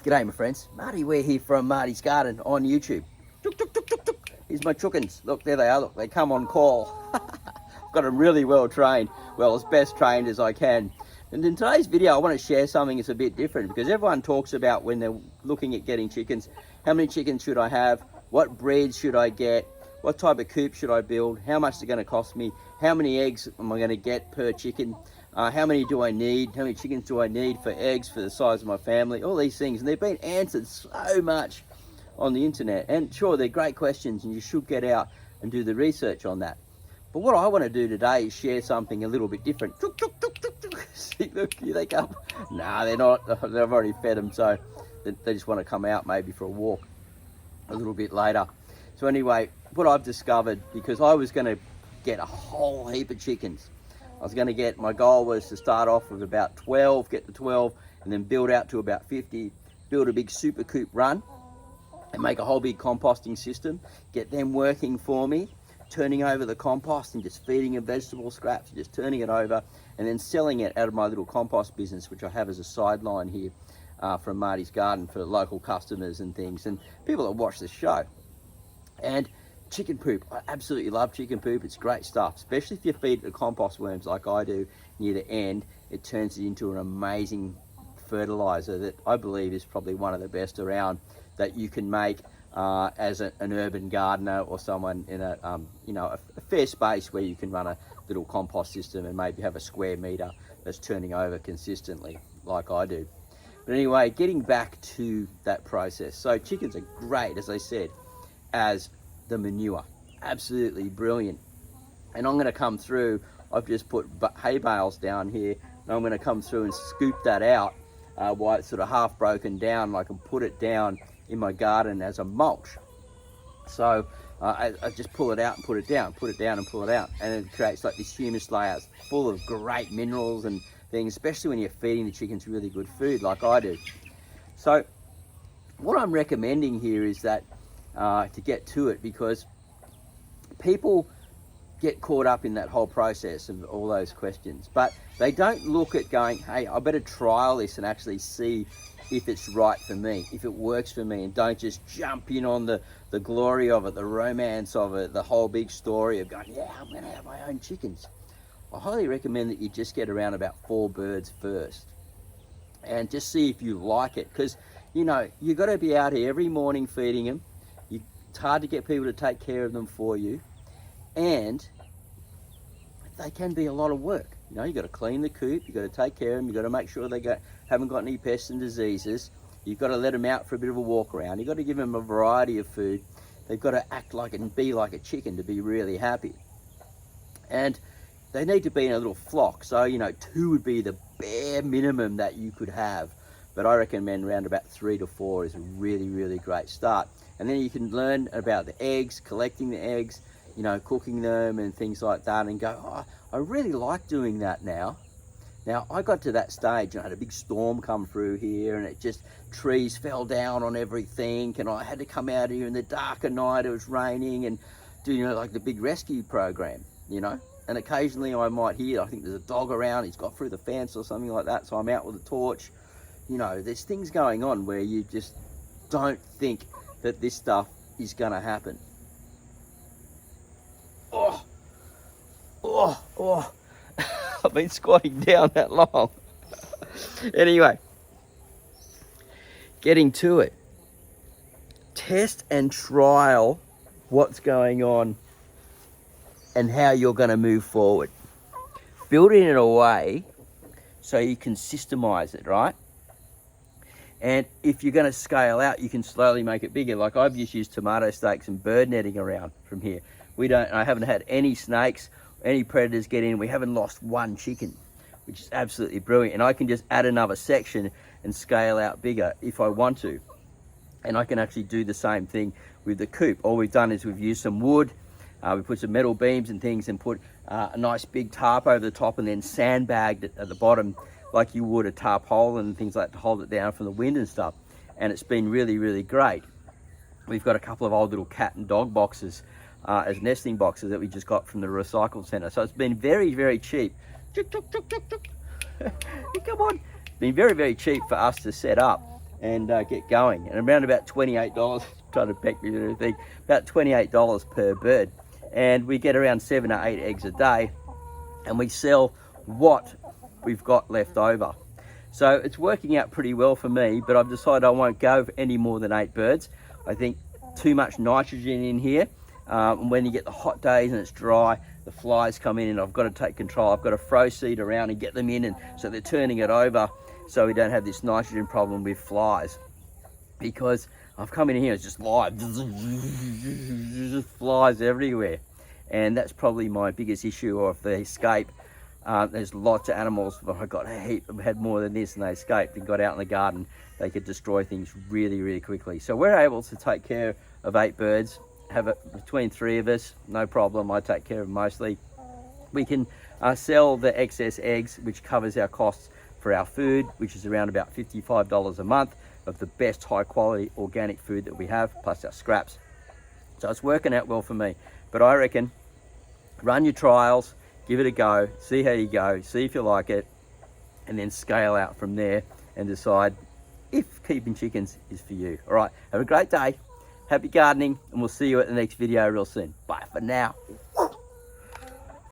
G'day my friends, Marty Ware here from Marty's Garden on YouTube. Tuk, tuk, tuk, tuk, tuk. Here's my chickens. Look, there they are. Look, they come on call. I've got them really well trained. Well, as best trained as I can. And in today's video, I want to share something that's a bit different, because everyone talks about when they're looking at getting chickens, how many chickens should I have? What breeds should I get? What type of coop should I build? How much is it going to cost me? How many eggs am I going to get per chicken? How many do I need? How many chickens do I need for eggs for the size of my family? All these things, and they've been answered so much on the internet. And sure, they're great questions, and you should get out and do the research on that. But what I want to do today is share something a little bit different. See, look, here they come. Nah, they're not. I've already fed them, so they just want to come out maybe for a walk a little bit later. So anyway, what I've discovered, because I was going to get a whole heap of chickens. I was going to get, my goal was to start off with about 12, get to 12, and then build out to about 50, build a big super coop run, and make a whole big composting system, get them working for me, turning over the compost and just feeding them vegetable scraps, just turning it over, and then selling it out of my little compost business, which I have as a sideline here from Marty's Garden for local customers and things, and people that watch the show. And chicken poop, I absolutely love chicken poop. It's great stuff, especially if you feed it to compost worms like I do near the end. It turns it into an amazing fertiliser that I believe is probably one of the best around that you can make as an urban gardener or someone in a a fair space where you can run a little compost system and maybe have a square meter that's turning over consistently like I do. But anyway, getting back to that process. So chickens are great, as I said, as the manure. Absolutely brilliant. And I'm going to come through, I've just put hay bales down here, and I'm going to come through and scoop that out while it's sort of half broken down, and I can put it down in my garden as a mulch. So I just pull it out and put it down and pull it out, and it creates like this humus layer full of great minerals and things, especially when you're feeding the chickens really good food like I do. So what I'm recommending here is that to get to it, because people get caught up in that whole process of all those questions, but they don't look at going, hey, I better trial this and actually see if it's right for me, if it works for me, and don't just jump in on the glory of it, the romance of it, the whole big story of going, yeah, I'm going to have my own chickens. I highly recommend that you just get around about 4 birds first and just see if you like it, because you know, you've got to be out here every morning feeding them. It's hard to get people to take care of them for you, and they can be a lot of work. You know, you've got to clean the coop, you've got to take care of them, you've got to make sure they haven't got any pests and diseases, you've got to let them out for a bit of a walk around, you've got to give them a variety of food, they've got to act like and be like a chicken to be really happy. And they need to be in a little flock, so you know, 2 would be the bare minimum that you could have, but I recommend around about 3 to 4 is a really, really great start. And then you can learn about the eggs, collecting the eggs, you know, cooking them and things like that, and go, oh, I really like doing that now. Now, I got to that stage, and I had a big storm come through here, and it just, trees fell down on everything, and I had to come out here in the dark of night, it was raining, and do, you know, like the big rescue program, you know. And occasionally I might hear, I think there's a dog around, he's got through the fence or something like that, so I'm out with a torch. You know, there's things going on where you just don't think that this stuff is going to happen. I've been squatting down that long. Anyway, getting to it. Test and trial what's going on and how you're going to move forward. Build it in a way so you can systemize it, right? And if you're going to scale out, you can slowly make it bigger. Like I've just used tomato stakes and bird netting around from here. I haven't had any snakes, any predators get in. We haven't lost 1 chicken, which is absolutely brilliant. And I can just add another section and scale out bigger if I want to. And I can actually do the same thing with the coop. All we've done is we've used some wood, we put some metal beams and things, and put a nice big tarp over the top, and then sandbagged it at the bottom like you would a tarpaulin and things like that to hold it down from the wind and stuff. And it's been really, really great. We've got a couple of old little cat and dog boxes as nesting boxes that we just got from the recycle centre. So it's been very, very cheap. Come on. It's been very, very cheap for us to set up and get going. And around about $28, trying to peck me with everything, about $28 per bird. And we get around 7 or 8 eggs a day, and we sell what we've got left over. So it's working out pretty well for me, but I've decided I won't go for any more than 8 birds. I think too much nitrogen in here. And when you get the hot days and it's dry, the flies come in and I've got to take control. I've got to throw seed around and get them in, and so they're turning it over so we don't have this nitrogen problem with flies. Because I've come in here, it's just live, just flies everywhere. And that's probably my biggest issue, or if they escape. There's lots of animals, I got a heap, had more than this, and they escaped and got out in the garden. They could destroy things really, really quickly. So we're able to take care of 8 birds, have it between 3 of us, no problem. I take care of them mostly. We can sell the excess eggs, which covers our costs for our food, which is around about $55 a month of the best high quality organic food that we have, plus our scraps. So it's working out well for me. But I reckon, run your trials, give it a go, see how you go, see if you like it, and then scale out from there and decide if keeping chickens is for you. All right, have a great day, happy gardening, and we'll see you at the next video real soon. Bye for now.